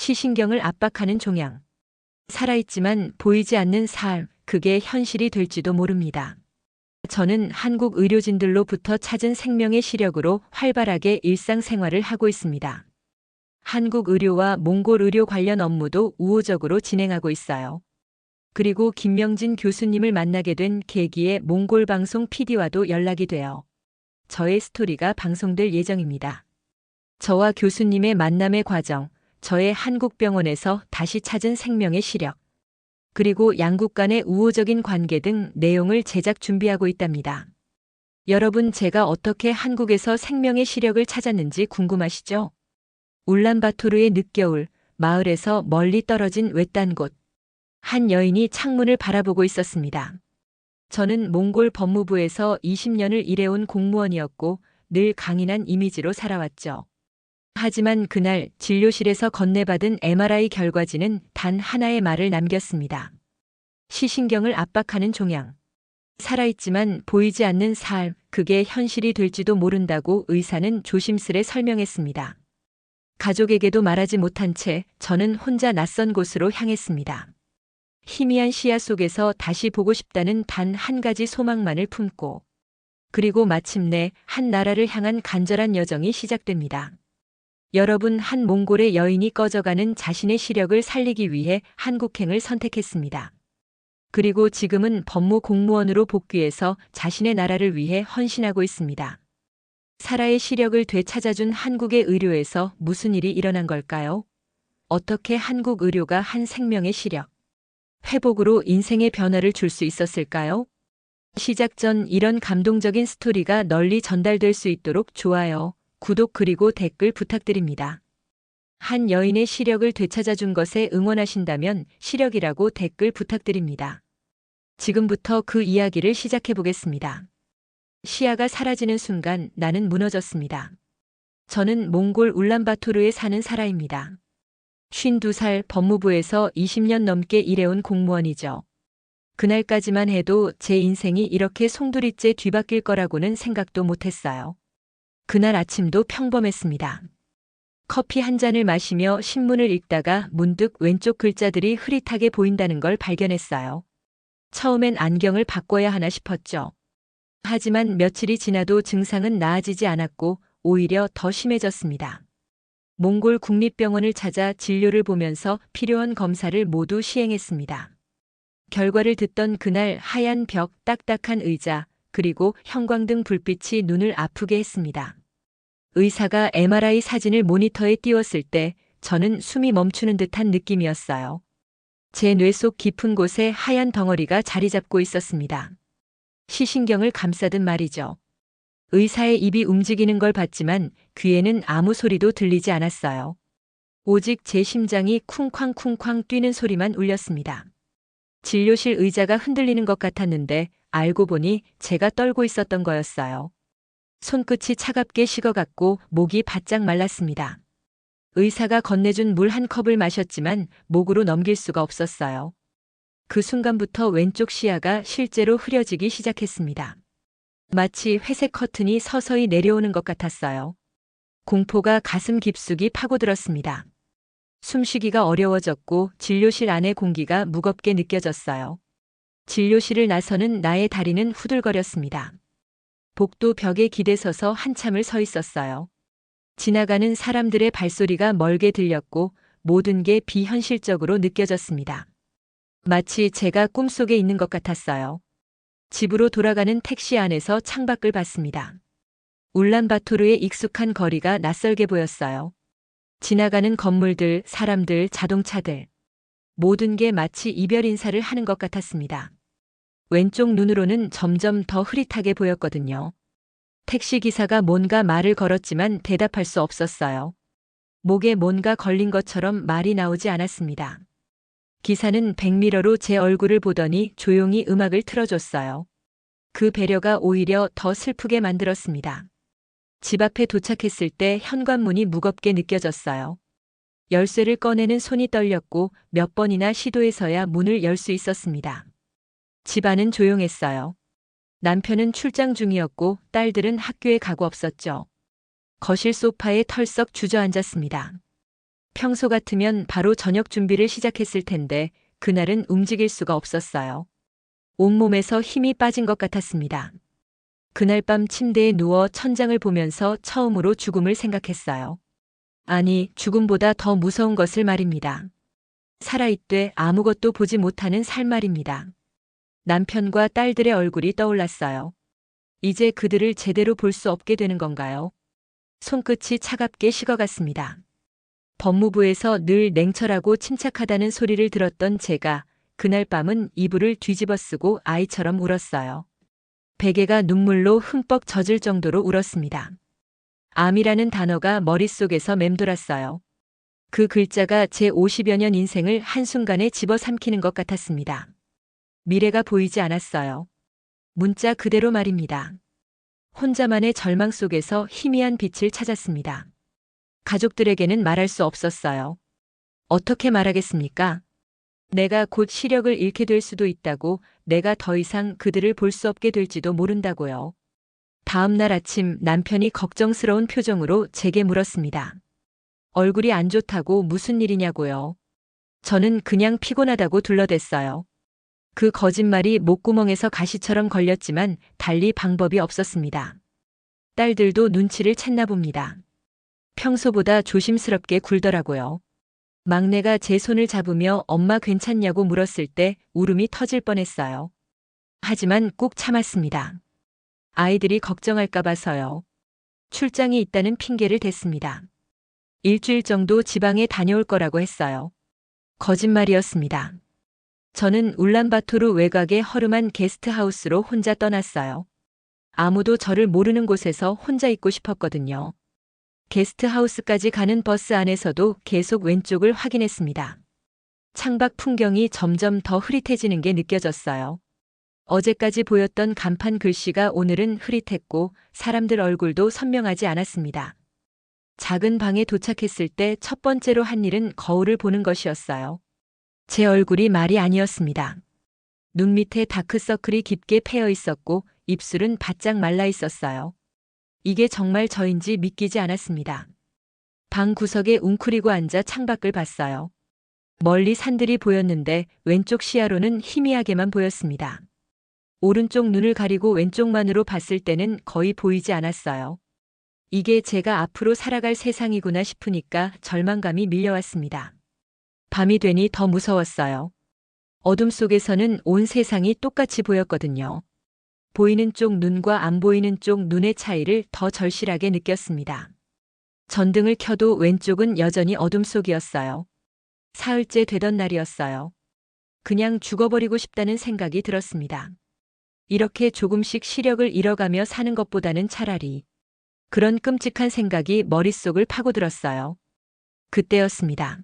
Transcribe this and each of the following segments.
시신경을 압박하는 종양. 살아있지만 보이지 않는 삶, 그게 현실이 될지도 모릅니다. 저는 한국 의료진들로부터 찾은 생명의 시력으로 활발하게 일상생활을 하고 있습니다. 한국 의료와 몽골 의료 관련 업무도 우호적으로 진행하고 있어요. 그리고 김명진 교수님을 만나게 된 계기에 몽골 방송 PD와도 연락이 돼요. 저의 스토리가 방송될 예정입니다. 저와 교수님의 만남의 과정, 저의 한국 병원에서 다시 찾은 생명의 시력, 그리고 양국 간의 우호적인 관계 등 내용을 제작 준비하고 있답니다. 여러분, 제가 어떻게 한국에서 생명의 시력을 찾았는지 궁금하시죠? 울란바토르의 늦겨울, 마을에서 멀리 떨어진 외딴 곳. 한 여인이 창문을 바라보고 있었습니다. 저는 몽골 법무부에서 20년을 일해온 공무원이었고 늘 강인한 이미지로 살아왔죠. 하지만 그날 진료실에서 건네받은 MRI 결과지는 단 하나의 말을 남겼습니다. 시신경을 압박하는 종양. 살아있지만 보이지 않는 삶, 그게 현실이 될지도 모른다고 의사는 조심스레 설명했습니다. 가족에게도 말하지 못한 채 저는 혼자 낯선 곳으로 향했습니다. 희미한 시야 속에서 다시 보고 싶다는 단 한 가지 소망만을 품고, 그리고 마침내 한 나라를 향한 간절한 여정이 시작됩니다. 여러분, 한 몽골의 여인이 꺼져가는 자신의 시력을 살리기 위해 한국행을 선택했습니다. 그리고 지금은 법무 공무원으로 복귀해서 자신의 나라를 위해 헌신하고 있습니다. 사라의 시력을 되찾아준 한국의 의료에서 무슨 일이 일어난 걸까요? 어떻게 한국 의료가 한 생명의 시력, 회복으로 인생의 변화를 줄 수 있었을까요? 시작 전 이런 감동적인 스토리가 널리 전달될 수 있도록 좋아요, 구독 그리고 댓글 부탁드립니다. 한 여인의 시력을 되찾아준 것에 응원하신다면 시력이라고 댓글 부탁드립니다. 지금부터 그 이야기를 시작해 보겠습니다. 시야가 사라지는 순간 나는 무너졌습니다. 저는 몽골 울란바토르에 사는 사라입니다. 52살, 법무부에서 20년 넘게 일해온 공무원이죠. 그날까지만 해도 제 인생이 이렇게 송두리째 뒤바뀔 거라고는 생각도 못했어요. 그날 아침도 평범했습니다. 커피 한 잔을 마시며 신문을 읽다가 문득 왼쪽 글자들이 흐릿하게 보인다는 걸 발견했어요. 처음엔 안경을 바꿔야 하나 싶었죠. 하지만 며칠이 지나도 증상은 나아지지 않았고 오히려 더 심해졌습니다. 몽골 국립병원을 찾아 진료를 보면서 필요한 검사를 모두 시행했습니다. 결과를 듣던 그날 하얀 벽, 딱딱한 의자, 그리고 형광등 불빛이 눈을 아프게 했습니다. 의사가 MRI 사진을 모니터에 띄웠을 때 저는 숨이 멈추는 듯한 느낌이었어요. 제 뇌 속 깊은 곳에 하얀 덩어리가 자리 잡고 있었습니다. 시신경을 감싸듯 말이죠. 의사의 입이 움직이는 걸 봤지만 귀에는 아무 소리도 들리지 않았어요. 오직 제 심장이 쿵쾅쿵쾅 뛰는 소리만 울렸습니다. 진료실 의자가 흔들리는 것 같았는데 알고 보니 제가 떨고 있었던 거였어요. 손끝이 차갑게 식어갔고 목이 바짝 말랐습니다. 의사가 건네준 물 한 컵을 마셨지만 목으로 넘길 수가 없었어요. 그 순간부터 왼쪽 시야가 실제로 흐려지기 시작했습니다. 마치 회색 커튼이 서서히 내려오는 것 같았어요. 공포가 가슴 깊숙이 파고들었습니다. 숨쉬기가 어려워졌고 진료실 안의 공기가 무겁게 느껴졌어요. 진료실을 나서는 나의 다리는 후들거렸습니다. 복도 벽에 기대서서 한참을 서 있었어요. 지나가는 사람들의 발소리가 멀게 들렸고 모든 게 비현실적으로 느껴졌습니다. 마치 제가 꿈속에 있는 것 같았어요. 집으로 돌아가는 택시 안에서 창밖을 봤습니다. 울란바토르의 익숙한 거리가 낯설게 보였어요. 지나가는 건물들, 사람들, 자동차들. 모든 게 마치 이별 인사를 하는 것 같았습니다. 왼쪽 눈으로는 점점 더 흐릿하게 보였거든요. 택시기사가 뭔가 말을 걸었지만 대답할 수 없었어요. 목에 뭔가 걸린 것처럼 말이 나오지 않았습니다. 기사는 백미러로 제 얼굴을 보더니 조용히 음악을 틀어줬어요. 그 배려가 오히려 더 슬프게 만들었습니다. 집 앞에 도착했을 때 현관문이 무겁게 느껴졌어요. 열쇠를 꺼내는 손이 떨렸고 몇 번이나 시도해서야 문을 열 수 있었습니다. 집 안은 조용했어요. 남편은 출장 중이었고 딸들은 학교에 가고 없었죠. 거실 소파에 털썩 주저앉았습니다. 평소 같으면 바로 저녁 준비를 시작했을 텐데 그날은 움직일 수가 없었어요. 온몸에서 힘이 빠진 것 같았습니다. 그날 밤 침대에 누워 천장을 보면서 처음으로 죽음을 생각했어요. 아니, 죽음보다 더 무서운 것을 말입니다. 살아있되 아무것도 보지 못하는 살 말입니다. 남편과 딸들의 얼굴이 떠올랐어요. 이제 그들을 제대로 볼 수 없게 되는 건가요? 손끝이 차갑게 식어갔습니다. 법무부에서 늘 냉철하고 침착하다는 소리를 들었던 제가 그날 밤은 이불을 뒤집어 쓰고 아이처럼 울었어요. 베개가 눈물로 흠뻑 젖을 정도로 울었습니다. 암이라는 단어가 머릿속에서 맴돌았어요. 그 글자가 제 50여 년 인생을 한순간에 집어삼키는 것 같았습니다. 미래가 보이지 않았어요. 문자 그대로 말입니다. 혼자만의 절망 속에서 희미한 빛을 찾았습니다. 가족들에게는 말할 수 없었어요. 어떻게 말하겠습니까? 내가 곧 시력을 잃게 될 수도 있다고, 내가 더 이상 그들을 볼 수 없게 될지도 모른다고요. 다음 날 아침 남편이 걱정스러운 표정으로 제게 물었습니다. 얼굴이 안 좋다고 무슨 일이냐고요. 저는 그냥 피곤하다고 둘러댔어요. 그 거짓말이 목구멍에서 가시처럼 걸렸지만 달리 방법이 없었습니다. 딸들도 눈치를 챘나 봅니다. 평소보다 조심스럽게 굴더라고요. 막내가 제 손을 잡으며 엄마 괜찮냐고 물었을 때 울음이 터질 뻔했어요. 하지만 꾹 참았습니다. 아이들이 걱정할까 봐서요. 출장이 있다는 핑계를 댔습니다. 일주일 정도 지방에 다녀올 거라고 했어요. 거짓말이었습니다. 저는 울란바토르 외곽의 허름한 게스트하우스로 혼자 떠났어요. 아무도 저를 모르는 곳에서 혼자 있고 싶었거든요. 게스트하우스까지 가는 버스 안에서도 계속 왼쪽을 확인했습니다. 창밖 풍경이 점점 더 흐릿해지는 게 느껴졌어요. 어제까지 보였던 간판 글씨가 오늘은 흐릿했고 사람들 얼굴도 선명하지 않았습니다. 작은 방에 도착했을 때 첫 번째로 한 일은 거울을 보는 것이었어요. 제 얼굴이 말이 아니었습니다. 눈 밑에 다크서클이 깊게 패여 있었고 입술은 바짝 말라 있었어요. 이게 정말 저인지 믿기지 않았습니다. 방 구석에 웅크리고 앉아 창밖을 봤어요. 멀리 산들이 보였는데 왼쪽 시야로는 희미하게만 보였습니다. 오른쪽 눈을 가리고 왼쪽만으로 봤을 때는 거의 보이지 않았어요. 이게 제가 앞으로 살아갈 세상이구나 싶으니까 절망감이 밀려왔습니다. 밤이 되니 더 무서웠어요. 어둠 속에서는 온 세상이 똑같이 보였거든요. 보이는 쪽 눈과 안 보이는 쪽 눈의 차이를 더 절실하게 느꼈습니다. 전등을 켜도 왼쪽은 여전히 어둠 속이었어요. 사흘째 되던 날이었어요. 그냥 죽어버리고 싶다는 생각이 들었습니다. 이렇게 조금씩 시력을 잃어가며 사는 것보다는 차라리. 그런 끔찍한 생각이 머릿속을 파고들었어요. 그때였습니다.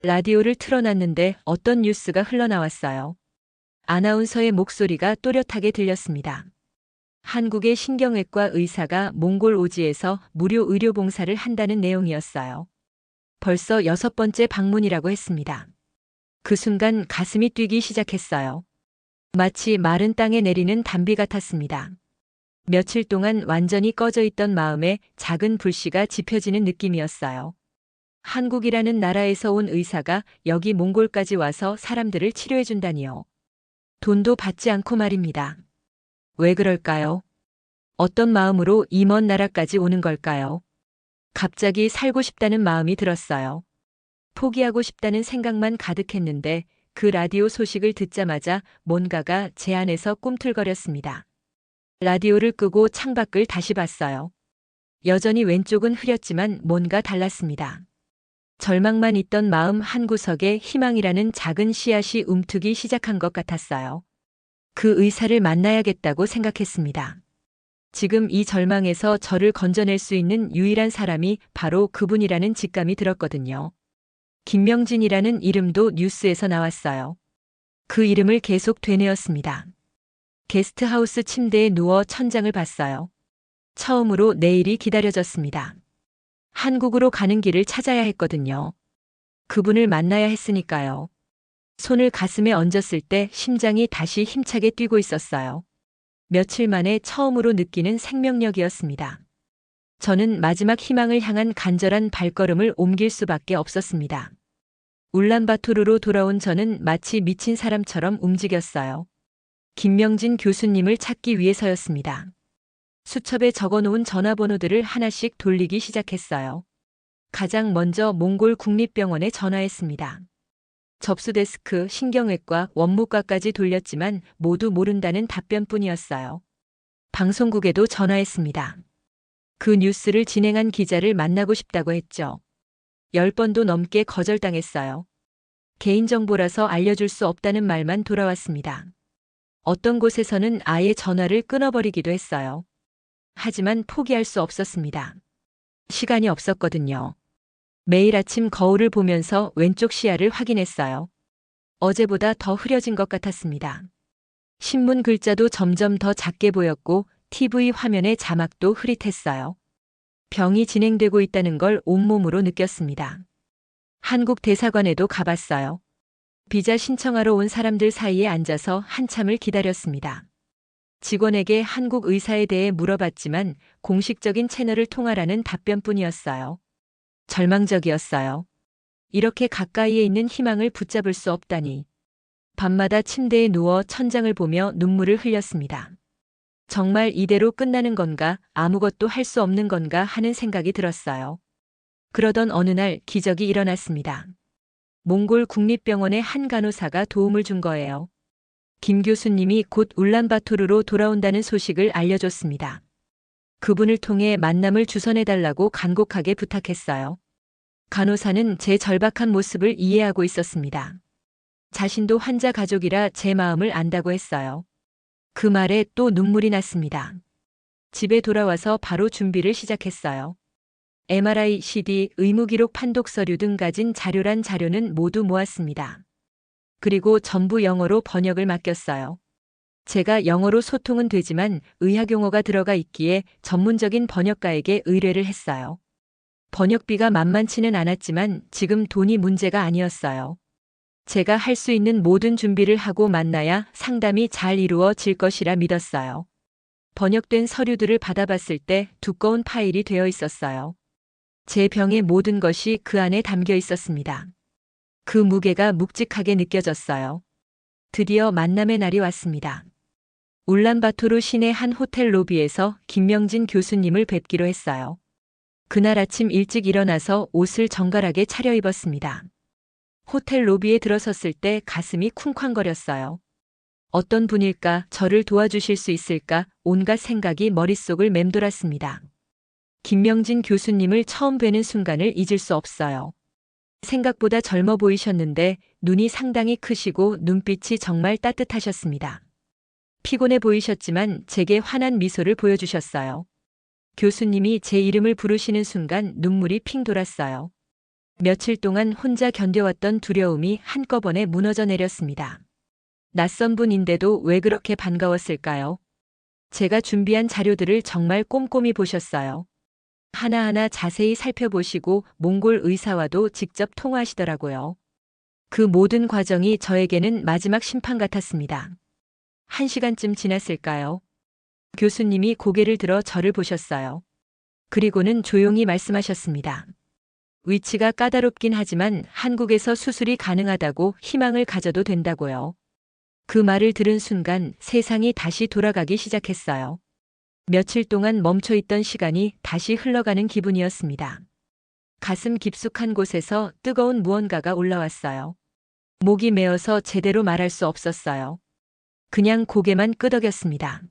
라디오를 틀어놨는데 어떤 뉴스가 흘러나왔어요. 아나운서의 목소리가 또렷하게 들렸습니다. 한국의 신경외과 의사가 몽골 오지에서 무료 의료 봉사를 한다는 내용이었어요. 벌써 6번째 방문이라고 했습니다. 그 순간 가슴이 뛰기 시작했어요. 마치 마른 땅에 내리는 단비 같았습니다. 며칠 동안 완전히 꺼져 있던 마음에 작은 불씨가 지펴지는 느낌이었어요. 한국이라는 나라에서 온 의사가 여기 몽골까지 와서 사람들을 치료해준다니요. 돈도 받지 않고 말입니다. 왜 그럴까요? 어떤 마음으로 이 먼 나라까지 오는 걸까요? 갑자기 살고 싶다는 마음이 들었어요. 포기하고 싶다는 생각만 가득했는데 그 라디오 소식을 듣자마자 뭔가가 제 안에서 꿈틀거렸습니다. 라디오를 끄고 창밖을 다시 봤어요. 여전히 왼쪽은 흐렸지만 뭔가 달랐습니다. 절망만 있던 마음 한구석에 희망이라는 작은 씨앗이 움트기 시작한 것 같았어요. 그 의사를 만나야겠다고 생각했습니다. 지금 이 절망에서 저를 건져낼 수 있는 유일한 사람이 바로 그분이라는 직감이 들었거든요. 김명진이라는 이름도 뉴스에서 나왔어요. 그 이름을 계속 되뇌었습니다. 게스트하우스 침대에 누워 천장을 봤어요. 처음으로 내일이 기다려졌습니다. 한국으로 가는 길을 찾아야 했거든요. 그분을 만나야 했으니까요. 손을 가슴에 얹었을 때 심장이 다시 힘차게 뛰고 있었어요. 며칠 만에 처음으로 느끼는 생명력이었습니다. 저는 마지막 희망을 향한 간절한 발걸음을 옮길 수밖에 없었습니다. 울란바토르로 돌아온 저는 마치 미친 사람처럼 움직였어요. 김명진 교수님을 찾기 위해서였습니다. 수첩에 적어놓은 전화번호들을 하나씩 돌리기 시작했어요. 가장 먼저 몽골 국립병원에 전화했습니다. 접수 데스크, 신경외과, 원무과까지 돌렸지만 모두 모른다는 답변뿐이었어요. 방송국에도 전화했습니다. 그 뉴스를 진행한 기자를 만나고 싶다고 했죠. 10번도 넘게 거절당했어요. 개인정보라서 알려줄 수 없다는 말만 돌아왔습니다. 어떤 곳에서는 아예 전화를 끊어버리기도 했어요. 하지만 포기할 수 없었습니다. 시간이 없었거든요. 매일 아침 거울을 보면서 왼쪽 시야를 확인했어요. 어제보다 더 흐려진 것 같았습니다. 신문 글자도 점점 더 작게 보였고 TV 화면의 자막도 흐릿했어요. 병이 진행되고 있다는 걸 온몸으로 느꼈습니다. 한국 대사관에도 가봤어요. 비자 신청하러 온 사람들 사이에 앉아서 한참을 기다렸습니다. 직원에게 한국 의사에 대해 물어봤지만 공식적인 채널을 통하라는 답변뿐이었어요. 절망적이었어요. 이렇게 가까이에 있는 희망을 붙잡을 수 없다니. 밤마다 침대에 누워 천장을 보며 눈물을 흘렸습니다. 정말 이대로 끝나는 건가, 아무것도 할 수 없는 건가 하는 생각이 들었어요. 그러던 어느 날 기적이 일어났습니다. 몽골 국립병원의 한 간호사가 도움을 준 거예요. 김 교수님이 곧 울란바토르로 돌아온다는 소식을 알려줬습니다. 그분을 통해 만남을 주선해달라고 간곡하게 부탁했어요. 간호사는 제 절박한 모습을 이해하고 있었습니다. 자신도 환자 가족이라 제 마음을 안다고 했어요. 그 말에 또 눈물이 났습니다. 집에 돌아와서 바로 준비를 시작했어요. MRI, CD, 의무기록 판독 서류 등 가진 자료란 자료는 모두 모았습니다. 그리고 전부 영어로 번역을 맡겼어요. 제가 영어로 소통은 되지만 의학 용어가 들어가 있기에 전문적인 번역가에게 의뢰를 했어요. 번역비가 만만치는 않았지만 지금 돈이 문제가 아니었어요. 제가 할 수 있는 모든 준비를 하고 만나야 상담이 잘 이루어질 것이라 믿었어요. 번역된 서류들을 받아봤을 때 두꺼운 파일이 되어 있었어요. 제 병의 모든 것이 그 안에 담겨 있었습니다. 그 무게가 묵직하게 느껴졌어요. 드디어 만남의 날이 왔습니다. 울란바토르 시내 한 호텔 로비에서 김명진 교수님을 뵙기로 했어요. 그날 아침 일찍 일어나서 옷을 정갈하게 차려입었습니다. 호텔 로비에 들어섰을 때 가슴이 쿵쾅거렸어요. 어떤 분일까, 저를 도와주실 수 있을까, 온갖 생각이 머릿속을 맴돌았습니다. 김명진 교수님을 처음 뵈는 순간을 잊을 수 없어요. 생각보다 젊어 보이셨는데 눈이 상당히 크시고 눈빛이 정말 따뜻하셨습니다. 피곤해 보이셨지만 제게 환한 미소를 보여주셨어요. 교수님이 제 이름을 부르시는 순간 눈물이 핑 돌았어요. 며칠 동안 혼자 견뎌왔던 두려움이 한꺼번에 무너져 내렸습니다. 낯선 분인데도 왜 그렇게 반가웠을까요? 제가 준비한 자료들을 정말 꼼꼼히 보셨어요. 하나하나 자세히 살펴보시고 몽골 의사와도 직접 통화하시더라고요. 그 모든 과정이 저에게는 마지막 심판 같았습니다. 1시간쯤 지났을까요? 교수님이 고개를 들어 저를 보셨어요. 그리고는 조용히 말씀하셨습니다. 위치가 까다롭긴 하지만 한국에서 수술이 가능하다고 희망을 가져도 된다고요. 그 말을 들은 순간 세상이 다시 돌아가기 시작했어요. 며칠 동안 멈춰있던 시간이 다시 흘러가는 기분이었습니다. 가슴 깊숙한 곳에서 뜨거운 무언가가 올라왔어요. 목이 메어서 제대로 말할 수 없었어요. 그냥 고개만 끄덕였습니다.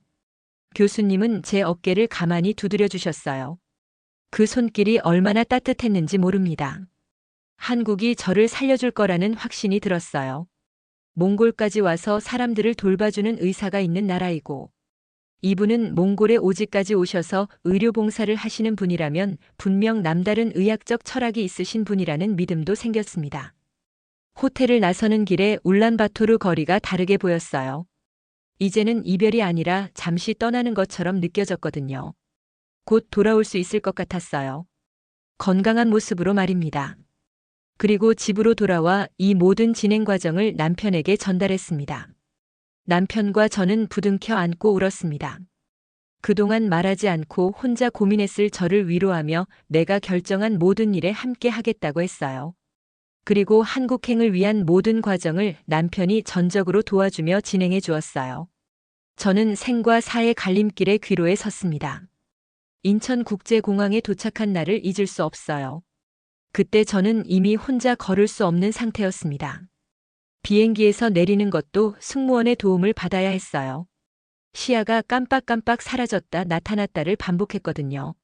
교수님은 제 어깨를 가만히 두드려 주셨어요. 그 손길이 얼마나 따뜻했는지 모릅니다. 한국이 저를 살려줄 거라는 확신이 들었어요. 몽골까지 와서 사람들을 돌봐주는 의사가 있는 나라이고, 이분은 몽골에 오지까지 오셔서 의료봉사를 하시는 분이라면 분명 남다른 의학적 철학이 있으신 분이라는 믿음도 생겼습니다. 호텔을 나서는 길에 울란바토르 거리가 다르게 보였어요. 이제는 이별이 아니라 잠시 떠나는 것처럼 느껴졌거든요. 곧 돌아올 수 있을 것 같았어요. 건강한 모습으로 말입니다. 그리고 집으로 돌아와 이 모든 진행 과정을 남편에게 전달했습니다. 남편과 저는 부둥켜 안고 울었습니다. 그동안 말하지 않고 혼자 고민했을 저를 위로하며 내가 결정한 모든 일에 함께 하겠다고 했어요. 그리고 한국행을 위한 모든 과정을 남편이 전적으로 도와주며 진행해 주었어요. 저는 생과 사의 갈림길에 귀로에 섰습니다. 인천국제공항에 도착한 날을 잊을 수 없어요. 그때 저는 이미 혼자 걸을 수 없는 상태였습니다. 비행기에서 내리는 것도 승무원의 도움을 받아야 했어요. 시야가 깜빡깜빡 사라졌다 나타났다를 반복했거든요.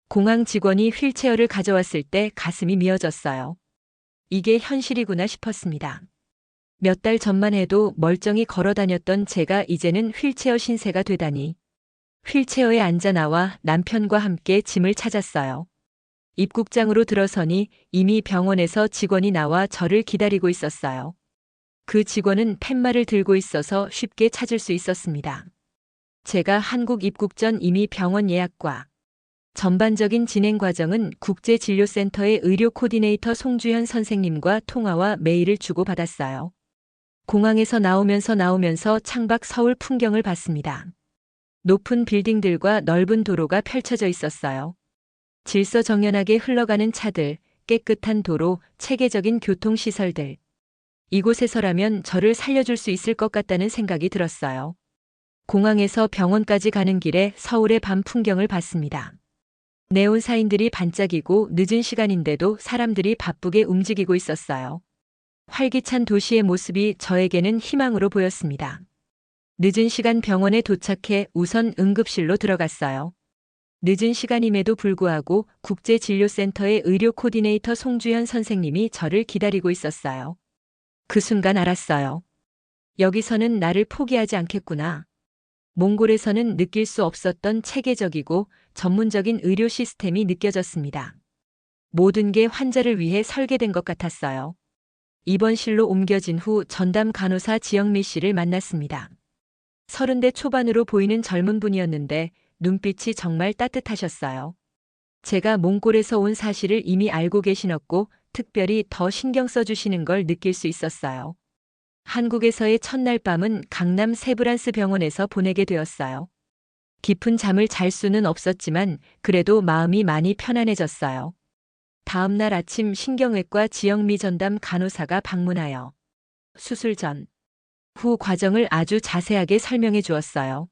공항 직원이 휠체어를 가져왔을 때 가슴이 미어졌어요. 이게 현실이구나 싶었습니다. 몇 달 전만 해도 멀쩡히 걸어 다녔던 제가 이제는 휠체어 신세가 되다니. 휠체어에 앉아 나와 남편과 함께 짐을 찾았어요. 입국장으로 들어서니 이미 병원에서 직원이 나와 저를 기다리고 있었어요. 그 직원은 팻말을 들고 있어서 쉽게 찾을 수 있었습니다. 제가 한국 입국 전 이미 병원 예약과 전반적인 진행 과정은 국제진료센터의 의료 코디네이터 송주현 선생님과 통화와 메일을 주고받았어요. 공항에서 나오면서 창밖 서울 풍경을 봤습니다. 높은 빌딩들과 넓은 도로가 펼쳐져 있었어요. 질서정연하게 흘러가는 차들, 깨끗한 도로, 체계적인 교통시설들. 이곳에서라면 저를 살려줄 수 있을 것 같다는 생각이 들었어요. 공항에서 병원까지 가는 길에 서울의 밤 풍경을 봤습니다. 네온 사인들이 반짝이고 늦은 시간인데도 사람들이 바쁘게 움직이고 있었어요. 활기찬 도시의 모습이 저에게는 희망으로 보였습니다. 늦은 시간 병원에 도착해 우선 응급실로 들어갔어요. 늦은 시간임에도 불구하고 국제진료센터의 의료 코디네이터 송주현 선생님이 저를 기다리고 있었어요. 그 순간 알았어요. 여기서는 나를 포기하지 않겠구나. 몽골에서는 느낄 수 없었던 체계적이고 전문적인 의료 시스템이 느껴졌습니다. 모든 게 환자를 위해 설계된 것 같았어요. 입원실로 옮겨진 후 전담 간호사 지영미 씨를 만났습니다. 30대 초반으로 보이는 젊은 분이었는데 눈빛이 정말 따뜻하셨어요. 제가 몽골에서 온 사실을 이미 알고 계시었고 특별히 더 신경 써주시는 걸 느낄 수 있었어요. 한국에서의 첫날 밤은 강남 세브란스 병원에서 보내게 되었어요. 깊은 잠을 잘 수는 없었지만 그래도 마음이 많이 편안해졌어요. 다음 날 아침 신경외과 지영미 전담 간호사가 방문하여 수술 전, 후 과정을 아주 자세하게 설명해 주었어요.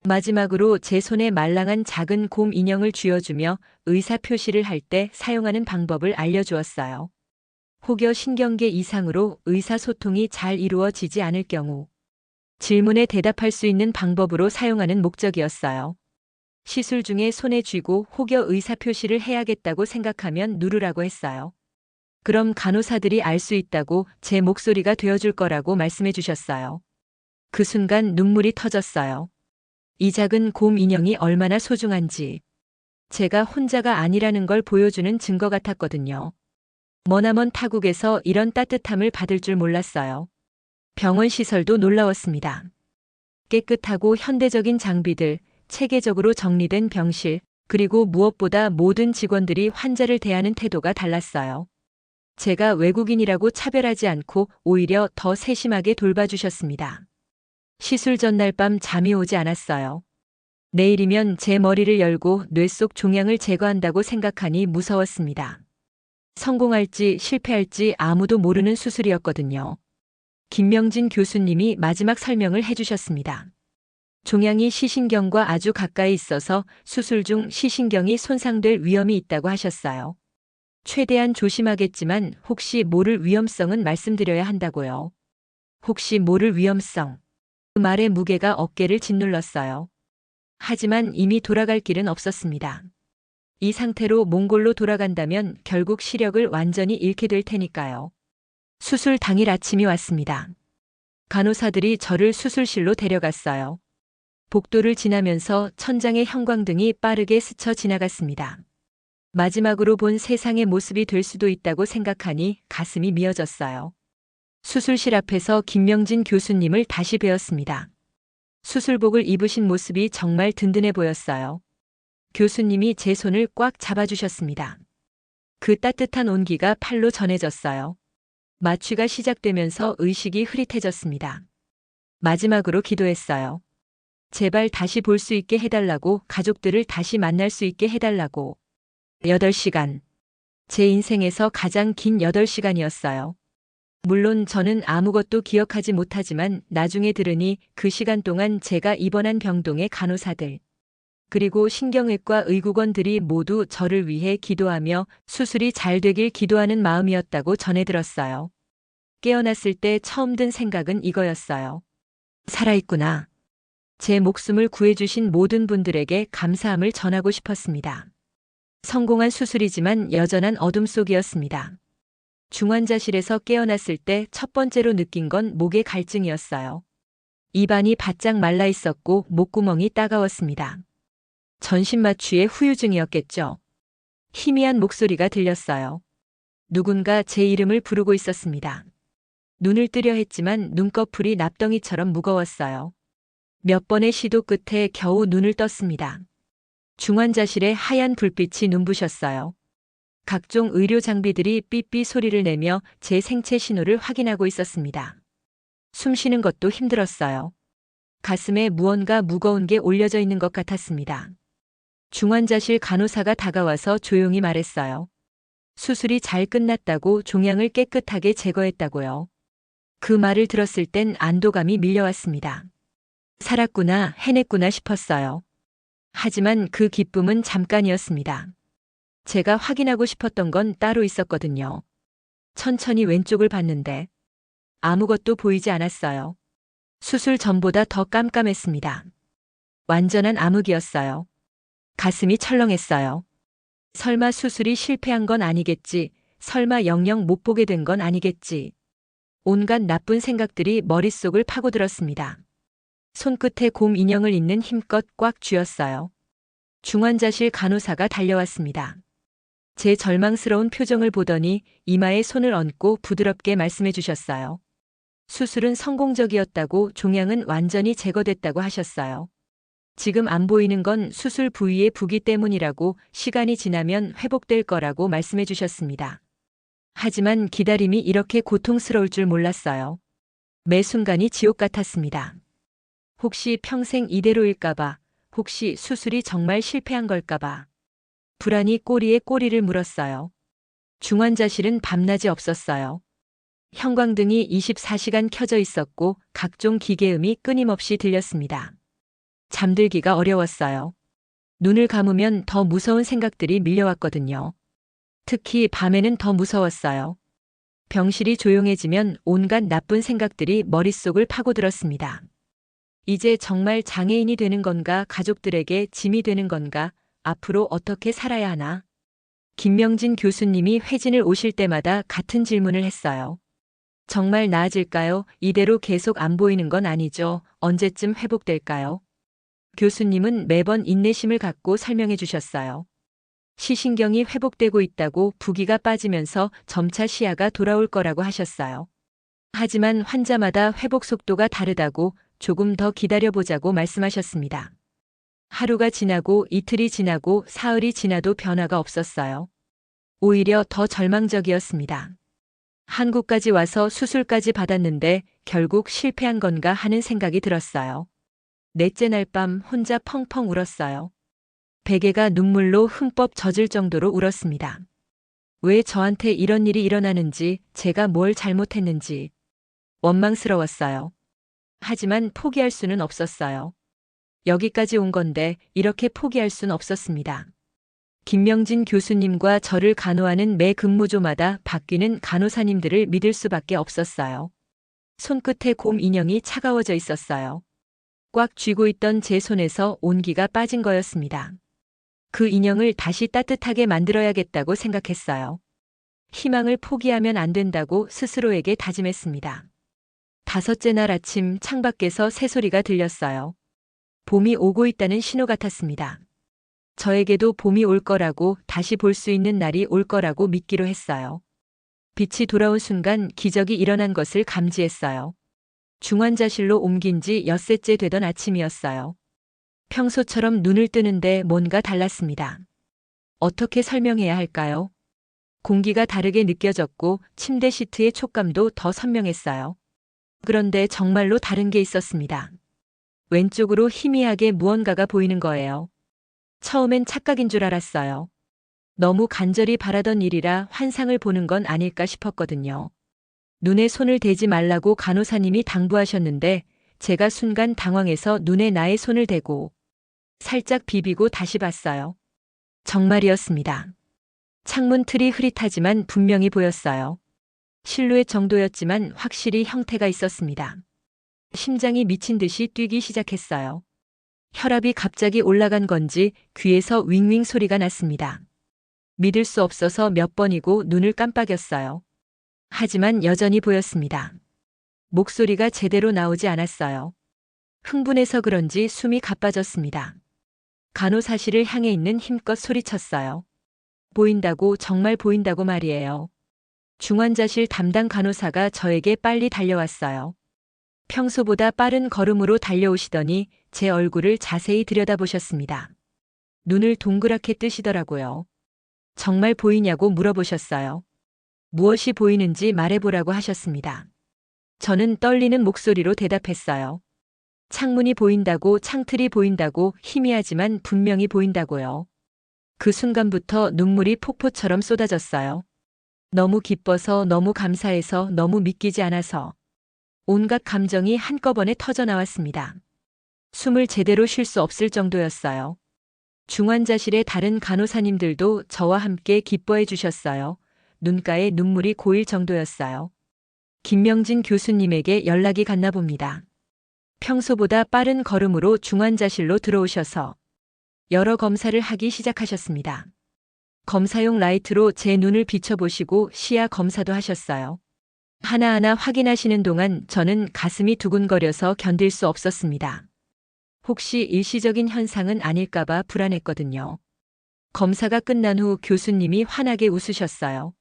마지막으로 제 손에 말랑한 작은 곰 인형을 쥐어주며 의사 표시를 할 때 사용하는 방법을 알려주었어요. 혹여 신경계 이상으로 의사소통이 잘 이루어지지 않을 경우 질문에 대답할 수 있는 방법으로 사용하는 목적이었어요. 시술 중에 손에 쥐고 혹여 의사표시를 해야겠다고 생각하면 누르라고 했어요. 그럼 간호사들이 알 수 있다고 제 목소리가 되어줄 거라고 말씀해 주셨어요. 그 순간 눈물이 터졌어요. 이 작은 곰 인형이 얼마나 소중한지 제가 혼자가 아니라는 걸 보여주는 증거 같았거든요. 머나먼 타국에서 이런 따뜻함을 받을 줄 몰랐어요. 병원 시설도 놀라웠습니다. 깨끗하고 현대적인 장비들, 체계적으로 정리된 병실, 그리고 무엇보다 모든 직원들이 환자를 대하는 태도가 달랐어요. 제가 외국인이라고 차별하지 않고 오히려 더 세심하게 돌봐주셨습니다. 시술 전날 밤 잠이 오지 않았어요. 내일이면 제 머리를 열고 뇌 속 종양을 제거한다고 생각하니 무서웠습니다. 성공할지 실패할지 아무도 모르는 수술이었거든요. 김명진 교수님이 마지막 설명을 해주셨습니다. 종양이 시신경과 아주 가까이 있어서 수술 중 시신경이 손상될 위험이 있다고 하셨어요. 최대한 조심하겠지만 혹시 모를 위험성은 말씀드려야 한다고요. 혹시 모를 위험성. 그 말의 무게가 어깨를 짓눌렀어요. 하지만 이미 돌아갈 길은 없었습니다. 이 상태로 몽골로 돌아간다면 결국 시력을 완전히 잃게 될 테니까요. 수술 당일 아침이 왔습니다. 간호사들이 저를 수술실로 데려갔어요. 복도를 지나면서 천장의 형광등이 빠르게 스쳐 지나갔습니다. 마지막으로 본 세상의 모습이 될 수도 있다고 생각하니 가슴이 미어졌어요. 수술실 앞에서 김명진 교수님을 다시 뵈었습니다. 수술복을 입으신 모습이 정말 든든해 보였어요. 교수님이 제 손을 꽉 잡아주셨습니다. 그 따뜻한 온기가 팔로 전해졌어요. 마취가 시작되면서 의식이 흐릿해졌습니다. 마지막으로 기도했어요. 제발 다시 볼 수 있게 해달라고, 가족들을 다시 만날 수 있게 해달라고. 8시간. 제 인생에서 가장 긴 8시간이었어요. 물론 저는 아무것도 기억하지 못하지만 나중에 들으니 그 시간 동안 제가 입원한 병동의 간호사들, 그리고 신경외과 의국원들이 모두 저를 위해 기도하며 수술이 잘 되길 기도하는 마음이었다고 전해 들었어요. 깨어났을 때 처음 든 생각은 이거였어요. 살아있구나. 제 목숨을 구해주신 모든 분들에게 감사함을 전하고 싶었습니다. 성공한 수술이지만 여전한 어둠 속이었습니다. 중환자실에서 깨어났을 때 첫 번째로 느낀 건 목의 갈증이었어요. 입안이 바짝 말라 있었고 목구멍이 따가웠습니다. 전신마취의 후유증이었겠죠. 희미한 목소리가 들렸어요. 누군가 제 이름을 부르고 있었습니다. 눈을 뜨려 했지만 눈꺼풀이 납덩이처럼 무거웠어요. 몇 번의 시도 끝에 겨우 눈을 떴습니다. 중환자실에 하얀 불빛이 눈부셨어요. 각종 의료 장비들이 삐삐 소리를 내며 제 생체 신호를 확인하고 있었습니다. 숨 쉬는 것도 힘들었어요. 가슴에 무언가 무거운 게 올려져 있는 것 같았습니다. 중환자실 간호사가 다가와서 조용히 말했어요. 수술이 잘 끝났다고, 종양을 깨끗하게 제거했다고요. 그 말을 들었을 땐 안도감이 밀려왔습니다. 살았구나, 해냈구나 싶었어요. 하지만 그 기쁨은 잠깐이었습니다. 제가 확인하고 싶었던 건 따로 있었거든요. 천천히 왼쪽을 봤는데 아무것도 보이지 않았어요. 수술 전보다 더 깜깜했습니다. 완전한 암흑이었어요. 가슴이 철렁했어요. 설마 수술이 실패한 건 아니겠지, 설마 영영 못 보게 된 건 아니겠지. 온갖 나쁜 생각들이 머릿속을 파고들었습니다. 손끝에 곰 인형을 잇는 힘껏 꽉 쥐었어요. 중환자실 간호사가 달려왔습니다. 제 절망스러운 표정을 보더니 이마에 손을 얹고 부드럽게 말씀해 주셨어요. 수술은 성공적이었다고, 종양은 완전히 제거됐다고 하셨어요. 지금 안 보이는 건 수술 부위의 부기 때문이라고, 시간이 지나면 회복될 거라고 말씀해 주셨습니다. 하지만 기다림이 이렇게 고통스러울 줄 몰랐어요. 매 순간이 지옥 같았습니다. 혹시 평생 이대로일까봐, 혹시 수술이 정말 실패한 걸까봐. 불안이 꼬리에 꼬리를 물었어요. 중환자실은 밤낮이 없었어요. 형광등이 24시간 켜져 있었고 각종 기계음이 끊임없이 들렸습니다. 잠들기가 어려웠어요. 눈을 감으면 더 무서운 생각들이 밀려왔거든요. 특히 밤에는 더 무서웠어요. 병실이 조용해지면 온갖 나쁜 생각들이 머릿속을 파고들었습니다. 이제 정말 장애인이 되는 건가, 가족들에게 짐이 되는 건가, 앞으로 어떻게 살아야 하나? 김명진 교수님이 회진을 오실 때마다 같은 질문을 했어요. 정말 나아질까요? 이대로 계속 안 보이는 건 아니죠? 언제쯤 회복될까요? 교수님은 매번 인내심을 갖고 설명해 주셨어요. 시신경이 회복되고 있다고, 부기가 빠지면서 점차 시야가 돌아올 거라고 하셨어요. 하지만 환자마다 회복 속도가 다르다고, 조금 더 기다려보자고 말씀하셨습니다. 하루가 지나고 이틀이 지나고 사흘이 지나도 변화가 없었어요. 오히려 더 절망적이었습니다. 한국까지 와서 수술까지 받았는데 결국 실패한 건가 하는 생각이 들었어요. 넷째 날 밤 혼자 펑펑 울었어요. 베개가 눈물로 흠뻑 젖을 정도로 울었습니다. 왜 저한테 이런 일이 일어나는지, 제가 뭘 잘못했는지 원망스러웠어요. 하지만 포기할 수는 없었어요. 여기까지 온 건데 이렇게 포기할 순 없었습니다. 김명진 교수님과 저를 간호하는 매 근무조마다 바뀌는 간호사님들을 믿을 수밖에 없었어요. 손끝에 곰 인형이 차가워져 있었어요. 꽉 쥐고 있던 제 손에서 온기가 빠진 거였습니다. 그 인형을 다시 따뜻하게 만들어야겠다고 생각했어요. 희망을 포기하면 안 된다고 스스로에게 다짐했습니다. 5째 날 아침 창밖에서 새소리가 들렸어요. 봄이 오고 있다는 신호 같았습니다. 저에게도 봄이 올 거라고, 다시 볼 수 있는 날이 올 거라고 믿기로 했어요. 빛이 돌아온 순간 기적이 일어난 것을 감지했어요. 중환자실로 옮긴 지 엿새째 되던 아침이었어요. 평소처럼 눈을 뜨는데 뭔가 달랐습니다. 어떻게 설명해야 할까요? 공기가 다르게 느껴졌고 침대 시트의 촉감도 더 선명했어요. 그런데 정말로 다른 게 있었습니다. 왼쪽으로 희미하게 무언가가 보이는 거예요. 처음엔 착각인 줄 알았어요. 너무 간절히 바라던 일이라 환상을 보는 건 아닐까 싶었거든요. 눈에 손을 대지 말라고 간호사님이 당부하셨는데 제가 순간 당황해서 눈에 나의 손을 대고 살짝 비비고 다시 봤어요. 정말이었습니다. 창문 틀이 흐릿하지만 분명히 보였어요. 실루엣 정도였지만 확실히 형태가 있었습니다. 심장이 미친 듯이 뛰기 시작했어요. 혈압이 갑자기 올라간 건지 귀에서 윙윙 소리가 났습니다. 믿을 수 없어서 몇 번이고 눈을 깜빡였어요. 하지만 여전히 보였습니다. 목소리가 제대로 나오지 않았어요. 흥분해서 그런지 숨이 가빠졌습니다. 간호사실을 향해 있는 힘껏 소리쳤어요. 보인다고, 정말 보인다고 말이에요. 중환자실 담당 간호사가 저에게 빨리 달려왔어요. 평소보다 빠른 걸음으로 달려오시더니 제 얼굴을 자세히 들여다보셨습니다. 눈을 동그랗게 뜨시더라고요. 정말 보이냐고 물어보셨어요. 무엇이 보이는지 말해보라고 하셨습니다. 저는 떨리는 목소리로 대답했어요. 창문이 보인다고, 창틀이 보인다고, 희미하지만 분명히 보인다고요. 그 순간부터 눈물이 폭포처럼 쏟아졌어요. 너무 기뻐서, 너무 감사해서, 너무 믿기지 않아서 온갖 감정이 한꺼번에 터져 나왔습니다. 숨을 제대로 쉴 수 없을 정도였어요. 중환자실의 다른 간호사님들도 저와 함께 기뻐해 주셨어요. 눈가에 눈물이 고일 정도였어요. 김명진 교수님에게 연락이 갔나 봅니다. 평소보다 빠른 걸음으로 중환자실로 들어오셔서 여러 검사를 하기 시작하셨습니다. 검사용 라이트로 제 눈을 비춰보시고 시야 검사도 하셨어요. 하나하나 확인하시는 동안 저는 가슴이 두근거려서 견딜 수 없었습니다. 혹시 일시적인 현상은 아닐까봐 불안했거든요. 검사가 끝난 후 교수님이 환하게 웃으셨어요.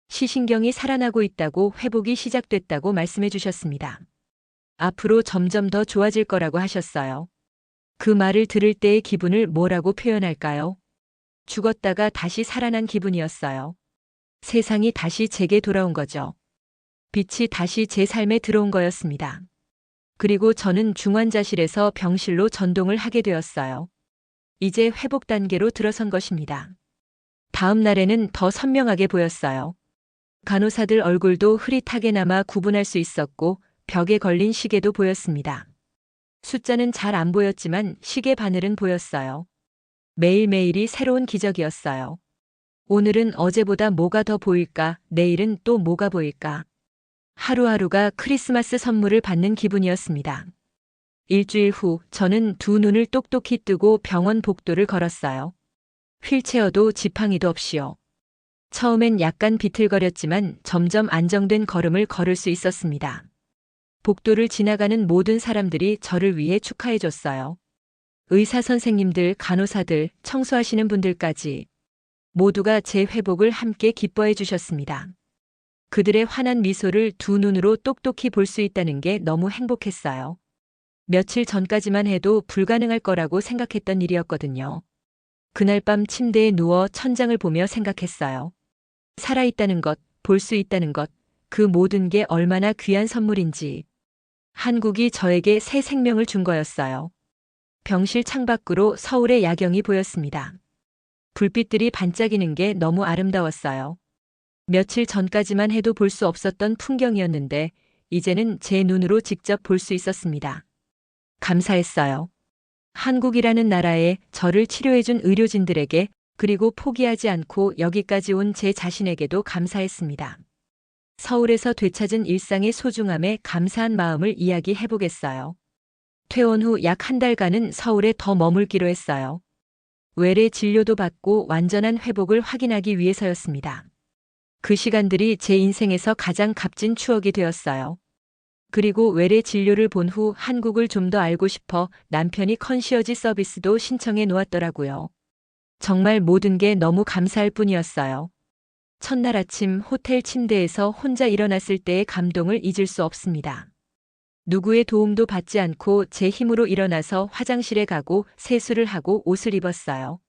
시신경이 살아나고 있다고, 회복이 시작됐다고 말씀해 주셨습니다. 앞으로 점점 더 좋아질 거라고 하셨어요. 그 말을 들을 때의 기분을 뭐라고 표현할까요? 죽었다가 다시 살아난 기분이었어요. 세상이 다시 제게 돌아온 거죠. 빛이 다시 제 삶에 들어온 거였습니다. 그리고 저는 중환자실에서 병실로 전동을 하게 되었어요. 이제 회복 단계로 들어선 것입니다. 다음 날에는 더 선명하게 보였어요. 간호사들 얼굴도 흐릿하게나마 구분할 수 있었고 벽에 걸린 시계도 보였습니다. 숫자는 잘 안 보였지만 시계 바늘은 보였어요. 매일매일이 새로운 기적이었어요. 오늘은 어제보다 뭐가 더 보일까? 내일은 또 뭐가 보일까? 하루하루가 크리스마스 선물을 받는 기분이었습니다. 일주일 후 저는 두 눈을 똑똑히 뜨고 병원 복도를 걸었어요. 휠체어도 지팡이도 없이요. 처음엔 약간 비틀거렸지만 점점 안정된 걸음을 걸을 수 있었습니다. 복도를 지나가는 모든 사람들이 저를 위해 축하해 줬어요. 의사 선생님들, 간호사들, 청소하시는 분들까지 모두가 제 회복을 함께 기뻐해 주셨습니다. 그들의 환한 미소를 두 눈으로 똑똑히 볼 수 있다는 게 너무 행복했어요. 며칠 전까지만 해도 불가능할 거라고 생각했던 일이었거든요. 그날 밤 침대에 누워 천장을 보며 생각했어요. 살아있다는 것, 볼 수 있다는 것, 그 모든 게 얼마나 귀한 선물인지. 한국이 저에게 새 생명을 준 거였어요. 병실 창밖으로 서울의 야경이 보였습니다. 불빛들이 반짝이는 게 너무 아름다웠어요. 며칠 전까지만 해도 볼 수 없었던 풍경이었는데 이제는 제 눈으로 직접 볼 수 있었습니다. 감사했어요. 한국이라는 나라에 저를 치료해준 의료진들에게, 그리고 포기하지 않고 여기까지 온 제 자신에게도 감사했습니다. 서울에서 되찾은 일상의 소중함에 감사한 마음을 이야기해보겠어요. 퇴원 후 약 한 달간은 서울에 더 머물기로 했어요. 외래 진료도 받고 완전한 회복을 확인하기 위해서였습니다. 그 시간들이 제 인생에서 가장 값진 추억이 되었어요. 그리고 외래 진료를 본 후 한국을 좀 더 알고 싶어 남편이 컨시어지 서비스도 신청해 놓았더라고요. 정말 모든 게 너무 감사할 뿐이었어요. 첫날 아침 호텔 침대에서 혼자 일어났을 때의 감동을 잊을 수 없습니다. 누구의 도움도 받지 않고 제 힘으로 일어나서 화장실에 가고 세수를 하고 옷을 입었어요.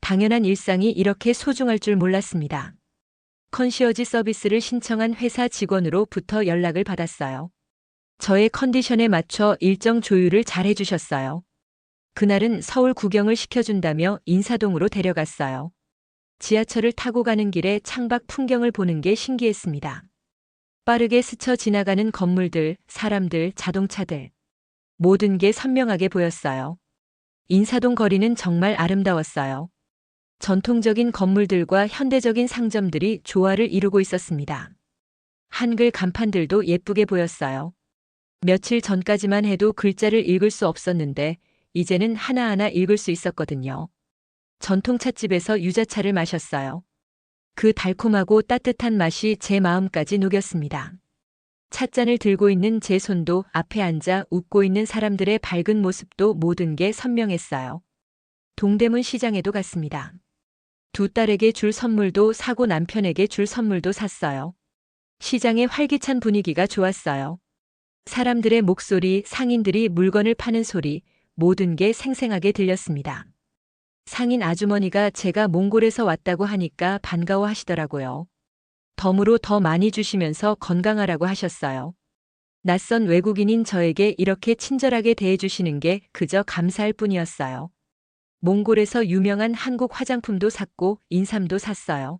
당연한 일상이 이렇게 소중할 줄 몰랐습니다. 컨시어지 서비스를 신청한 회사 직원으로부터 연락을 받았어요. 저의 컨디션에 맞춰 일정 조율을 잘 해주셨어요. 그날은 서울 구경을 시켜준다며 인사동으로 데려갔어요. 지하철을 타고 가는 길에 창밖 풍경을 보는 게 신기했습니다. 빠르게 스쳐 지나가는 건물들, 사람들, 자동차들. 모든 게 선명하게 보였어요. 인사동 거리는 정말 아름다웠어요. 전통적인 건물들과 현대적인 상점들이 조화를 이루고 있었습니다. 한글 간판들도 예쁘게 보였어요. 며칠 전까지만 해도 글자를 읽을 수 없었는데 이제는 하나하나 읽을 수 있었거든요. 전통찻집에서 유자차를 마셨어요. 그 달콤하고 따뜻한 맛이 제 마음까지 녹였습니다. 찻잔을 들고 있는 제 손도, 앞에 앉아 웃고 있는 사람들의 밝은 모습도 모든 게 선명했어요. 동대문 시장에도 갔습니다. 두 딸에게 줄 선물도 사고 남편에게 줄 선물도 샀어요. 시장의 활기찬 분위기가 좋았어요. 사람들의 목소리, 상인들이 물건을 파는 소리, 모든 게 생생하게 들렸습니다. 상인 아주머니가 제가 몽골에서 왔다고 하니까 반가워하시더라고요. 덤으로 더 많이 주시면서 건강하라고 하셨어요. 낯선 외국인인 저에게 이렇게 친절하게 대해주시는 게 그저 감사할 뿐이었어요. 몽골에서 유명한 한국 화장품도 샀고 인삼도 샀어요.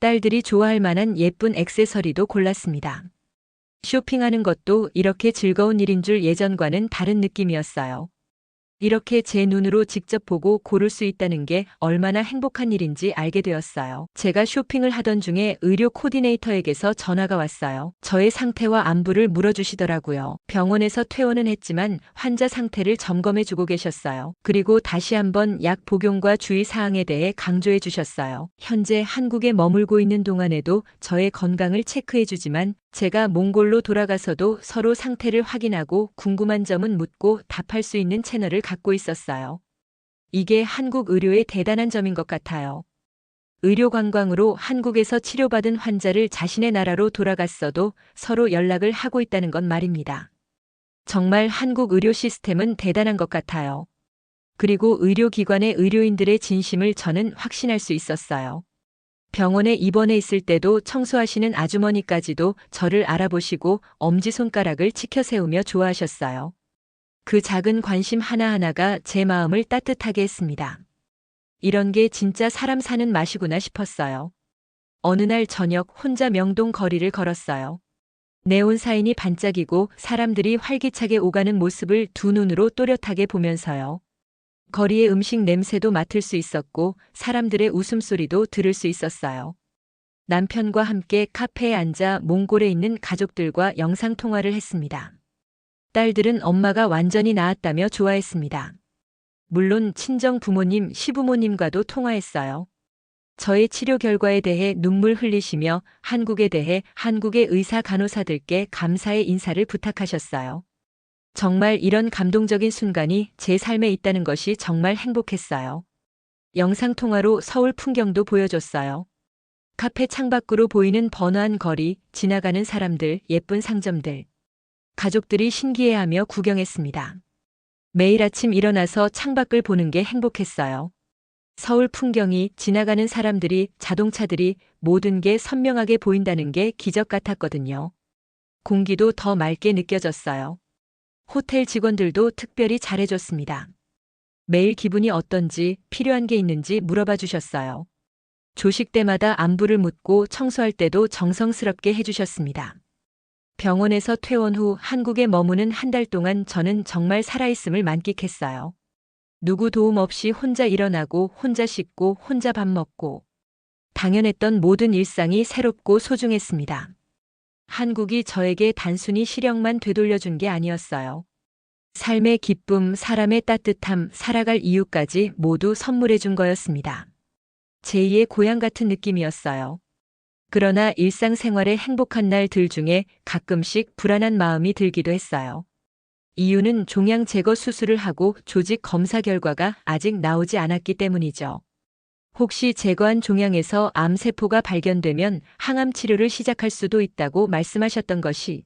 딸들이 좋아할 만한 예쁜 액세서리도 골랐습니다. 쇼핑하는 것도 이렇게 즐거운 일인 줄 예전과는 다른 느낌이었어요. 이렇게 제 눈으로 직접 보고 고를 수 있다는 게 얼마나 행복한 일인지 알게 되었어요. 제가 쇼핑을 하던 중에 의료 코디네이터에게서 전화가 왔어요. 저의 상태와 안부를 물어주시더라고요. 병원에서 퇴원은 했지만 환자 상태를 점검해 주고 계셨어요. 그리고 다시 한번 약 복용과 주의 사항에 대해 강조해 주셨어요. 현재 한국에 머물고 있는 동안에도 저의 건강을 체크해 주지만 제가 몽골로 돌아가서도 서로 상태를 확인하고 궁금한 점은 묻고 답할 수 있는 채널을 갖고 있었어요. 이게 한국 의료의 대단한 점인 것 같아요. 의료 관광으로 한국에서 치료받은 환자를 자신의 나라로 돌아갔어도 서로 연락을 하고 있다는 건 말입니다. 정말 한국 의료 시스템은 대단한 것 같아요. 그리고 의료기관의 의료인들의 진심을 저는 확신할 수 있었어요. 병원에 입원해 있을 때도 청소하시는 아주머니까지도 저를 알아보시고 엄지손가락을 치켜 세우며 좋아하셨어요. 그 작은 관심 하나하나가 제 마음을 따뜻하게 했습니다. 이런 게 진짜 사람 사는 맛이구나 싶었어요. 어느 날 저녁 혼자 명동 거리를 걸었어요. 네온 사인이 반짝이고 사람들이 활기차게 오가는 모습을 두 눈으로 또렷하게 보면서요. 거리의 음식 냄새도 맡을 수 있었고 사람들의 웃음소리도 들을 수 있었어요. 남편과 함께 카페에 앉아 몽골에 있는 가족들과 영상통화를 했습니다. 딸들은 엄마가 완전히 나았다며 좋아했습니다. 물론 친정 부모님, 시부모님과도 통화했어요. 저의 치료 결과에 대해 눈물 흘리시며 한국에 대해 한국의 의사 간호사들께 감사의 인사를 부탁하셨어요. 정말 이런 감동적인 순간이 제 삶에 있다는 것이 정말 행복했어요. 영상통화로 서울 풍경도 보여줬어요. 카페 창밖으로 보이는 번화한 거리, 지나가는 사람들, 예쁜 상점들. 가족들이 신기해하며 구경했습니다. 매일 아침 일어나서 창밖을 보는 게 행복했어요. 서울 풍경이, 지나가는 사람들이, 자동차들이 모든 게 선명하게 보인다는 게 기적 같았거든요. 공기도 더 맑게 느껴졌어요. 호텔 직원들도 특별히 잘해줬습니다. 매일 기분이 어떤지, 필요한 게 있는지 물어봐 주셨어요. 조식 때마다 안부를 묻고 청소할 때도 정성스럽게 해주셨습니다. 병원에서 퇴원 후 한국에 머무는 한 달 동안 저는 정말 살아있음을 만끽했어요. 누구 도움 없이 혼자 일어나고 혼자 씻고 혼자 밥 먹고 당연했던 모든 일상이 새롭고 소중했습니다. 한국이 저에게 단순히 시력만 되돌려준 게 아니었어요. 삶의 기쁨, 사람의 따뜻함, 살아갈 이유까지 모두 선물해 준 거였습니다. 제2의 고향 같은 느낌이었어요. 그러나 일상생활의 행복한 날들 중에 가끔씩 불안한 마음이 들기도 했어요. 이유는 종양 제거 수술을 하고 조직 검사 결과가 아직 나오지 않았기 때문이죠. 혹시 제거한 종양에서 암세포가 발견되면 항암 치료를 시작할 수도 있다고 말씀하셨던 것이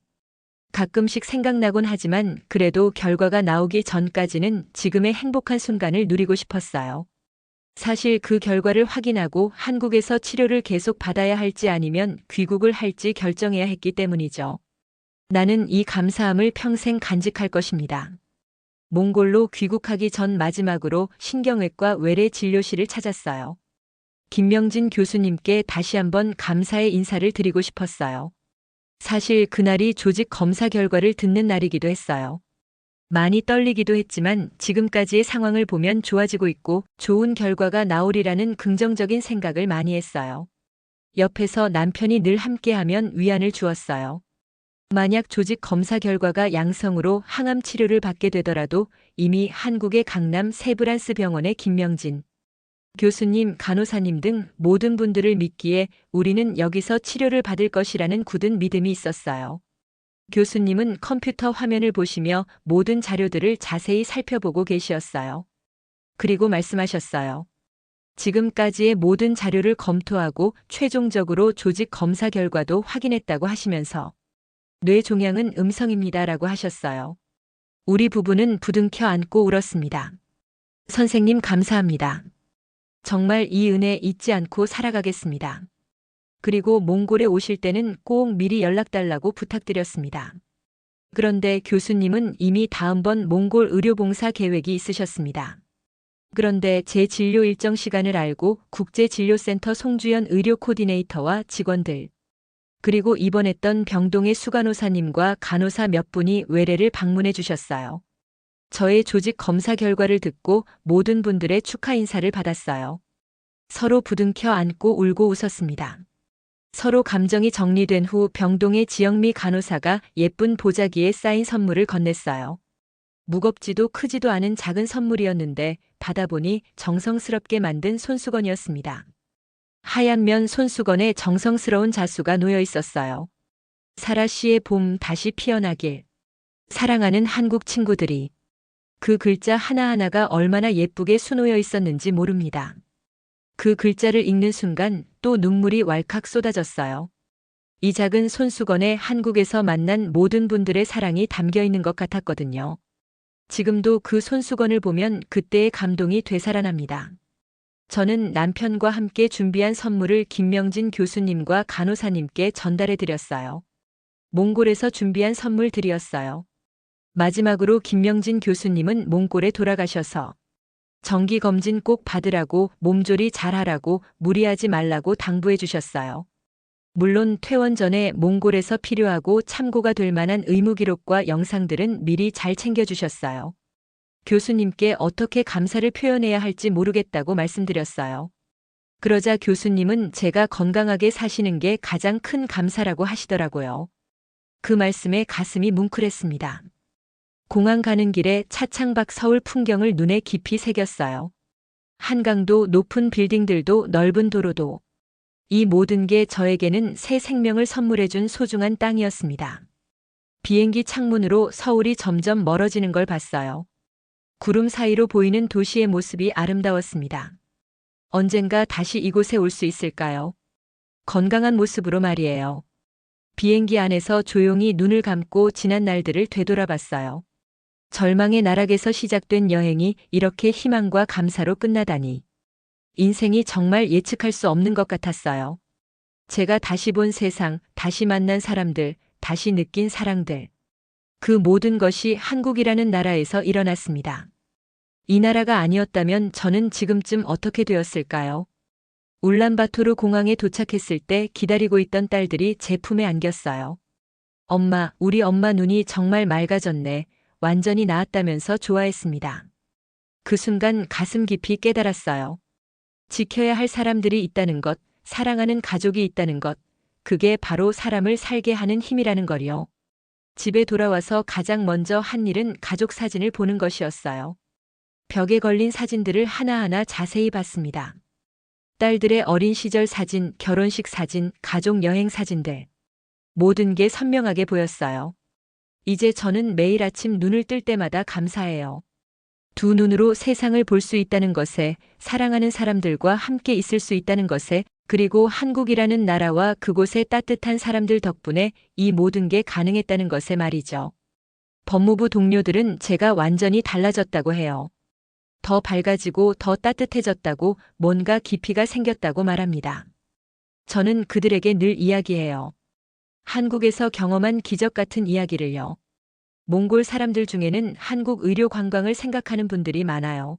가끔씩 생각나곤 하지만 그래도 결과가 나오기 전까지는 지금의 행복한 순간을 누리고 싶었어요. 사실 그 결과를 확인하고 한국에서 치료를 계속 받아야 할지 아니면 귀국을 할지 결정해야 했기 때문이죠. 나는 이 감사함을 평생 간직할 것입니다. 몽골로 귀국하기 전 마지막으로 신경외과 외래 진료실을 찾았어요. 김명진 교수님께 다시 한번 감사의 인사를 드리고 싶었어요. 사실 그날이 조직 검사 결과를 듣는 날이기도 했어요. 많이 떨리기도 했지만 지금까지의 상황을 보면 좋아지고 있고 좋은 결과가 나오리라는 긍정적인 생각을 많이 했어요. 옆에서 남편이 늘 함께하면 위안을 주었어요. 만약 조직 검사 결과가 양성으로 항암 치료를 받게 되더라도 이미 한국의 강남 세브란스 병원의 김명진 교수님, 간호사님 등 모든 분들을 믿기에 우리는 여기서 치료를 받을 것이라는 굳은 믿음이 있었어요. 교수님은 컴퓨터 화면을 보시며 모든 자료들을 자세히 살펴보고 계시었어요. 그리고 말씀하셨어요. 지금까지의 모든 자료를 검토하고 최종적으로 조직 검사 결과도 확인했다고 하시면서 뇌 종양은 음성입니다라고 하셨어요. 우리 부부는 부둥켜 안고 울었습니다. 선생님 감사합니다. 정말 이 은혜 잊지 않고 살아가겠습니다. 그리고 몽골에 오실 때는 꼭 미리 연락달라고 부탁드렸습니다. 그런데 교수님은 이미 다음번 몽골 의료봉사 계획이 있으셨습니다. 그런데 제 진료 일정 시간을 알고 국제진료센터 송주연 의료 코디네이터와 직원들, 그리고 입원했던 병동의 수간호사님과 간호사 몇 분이 외래를 방문해 주셨어요. 저의 조직 검사 결과를 듣고 모든 분들의 축하 인사를 받았어요. 서로 부둥켜 안고 울고 웃었습니다. 서로 감정이 정리된 후 병동의 지영미 간호사가 예쁜 보자기에 쌓인 선물을 건넸어요. 무겁지도 크지도 않은 작은 선물이었는데 받아보니 정성스럽게 만든 손수건이었습니다. 하얀 면 손수건에 정성스러운 자수가 놓여 있었어요. 사라 씨의 봄 다시 피어나길. 사랑하는 한국 친구들이. 그 글자 하나하나가 얼마나 예쁘게 수놓여 있었는지 모릅니다. 그 글자를 읽는 순간 또 눈물이 왈칵 쏟아졌어요. 이 작은 손수건에 한국에서 만난 모든 분들의 사랑이 담겨 있는 것 같았거든요. 지금도 그 손수건을 보면 그때의 감동이 되살아납니다. 저는 남편과 함께 준비한 선물을 김명진 교수님과 간호사님께 전달해 드렸어요. 몽골에서 준비한 선물들이었어요. 마지막으로 김명진 교수님은 몽골에 돌아가셔서 정기검진 꼭 받으라고 몸조리 잘하라고 무리하지 말라고 당부해 주셨어요. 물론 퇴원 전에 몽골에서 필요하고 참고가 될 만한 의무 기록과 영상들은 미리 잘 챙겨주셨어요. 교수님께 어떻게 감사를 표현해야 할지 모르겠다고 말씀드렸어요. 그러자 교수님은 제가 건강하게 사시는 게 가장 큰 감사라고 하시더라고요. 그 말씀에 가슴이 뭉클했습니다. 공항 가는 길에 차창밖 서울 풍경을 눈에 깊이 새겼어요. 한강도 높은 빌딩들도 넓은 도로도 이 모든 게 저에게는 새 생명을 선물해준 소중한 땅이었습니다. 비행기 창문으로 서울이 점점 멀어지는 걸 봤어요. 구름 사이로 보이는 도시의 모습이 아름다웠습니다. 언젠가 다시 이곳에 올 수 있을까요? 건강한 모습으로 말이에요. 비행기 안에서 조용히 눈을 감고 지난 날들을 되돌아봤어요. 절망의 나락에서 시작된 여행이 이렇게 희망과 감사로 끝나다니. 인생이 정말 예측할 수 없는 것 같았어요. 제가 다시 본 세상, 다시 만난 사람들, 다시 느낀 사랑들. 그 모든 것이 한국이라는 나라에서 일어났습니다. 이 나라가 아니었다면 저는 지금쯤 어떻게 되었을까요? 울란바토르 공항에 도착했을 때 기다리고 있던 딸들이 제 품에 안겼어요. 엄마, 우리 엄마 눈이 정말 맑아졌네. 완전히 나았다면서 좋아했습니다. 그 순간 가슴 깊이 깨달았어요. 지켜야 할 사람들이 있다는 것, 사랑하는 가족이 있다는 것, 그게 바로 사람을 살게 하는 힘이라는 거요. 집에 돌아와서 가장 먼저 한 일은 가족 사진을 보는 것이었어요. 벽에 걸린 사진들을 하나하나 자세히 봤습니다. 딸들의 어린 시절 사진, 결혼식 사진, 가족 여행 사진들. 모든 게 선명하게 보였어요. 이제 저는 매일 아침 눈을 뜰 때마다 감사해요. 두 눈으로 세상을 볼 수 있다는 것에, 사랑하는 사람들과 함께 있을 수 있다는 것에, 그리고 한국이라는 나라와 그곳의 따뜻한 사람들 덕분에 이 모든 게 가능했다는 것에 말이죠. 법무부 동료들은 제가 완전히 달라졌다고 해요. 더 밝아지고 더 따뜻해졌다고, 뭔가 깊이가 생겼다고 말합니다. 저는 그들에게 늘 이야기해요. 한국에서 경험한 기적 같은 이야기를요. 몽골 사람들 중에는 한국 의료 관광을 생각하는 분들이 많아요.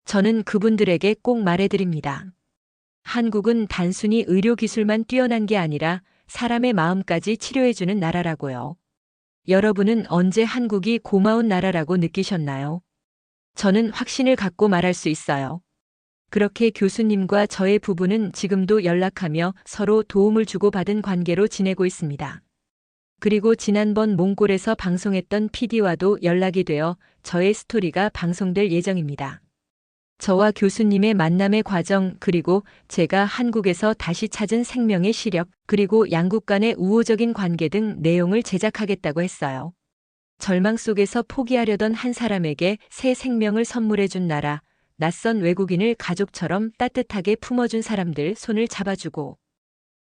저는 그분들에게 꼭 말해드립니다. 한국은 단순히 의료 기술만 뛰어난 게 아니라 사람의 마음까지 치료해주는 나라라고요. 여러분은 언제 한국이 고마운 나라라고 느끼셨나요? 저는 확신을 갖고 말할 수 있어요. 그렇게 교수님과 저의 부부는 지금도 연락하며 서로 도움을 주고받은 관계로 지내고 있습니다. 그리고 지난번 몽골에서 방송했던 PD와도 연락이 되어 저의 스토리가 방송될 예정입니다. 저와 교수님의 만남의 과정, 그리고 제가 한국에서 다시 찾은 생명의 시력, 그리고 양국 간의 우호적인 관계 등 내용을 제작하겠다고 했어요. 절망 속에서 포기하려던 한 사람에게 새 생명을 선물해준 나라, 낯선 외국인을 가족처럼 따뜻하게 품어준 사람들 손을 잡아주고,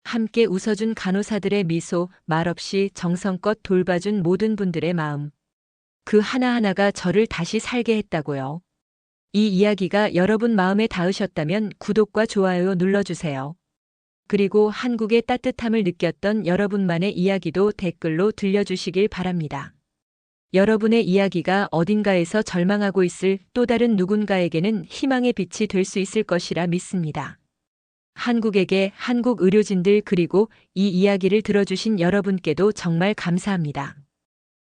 함께 웃어준 간호사들의 미소, 말없이 정성껏 돌봐준 모든 분들의 마음. 그 하나하나가 저를 다시 살게 했다고요. 이 이야기가 여러분 마음에 닿으셨다면 구독과 좋아요 눌러주세요. 그리고 한국의 따뜻함을 느꼈던 여러분만의 이야기도 댓글로 들려주시길 바랍니다. 여러분의 이야기가 어딘가에서 절망하고 있을 또 다른 누군가에게는 희망의 빛이 될 수 있을 것이라 믿습니다. 한국에게, 한국 의료진들, 그리고 이 이야기를 들어주신 여러분께도 정말 감사합니다.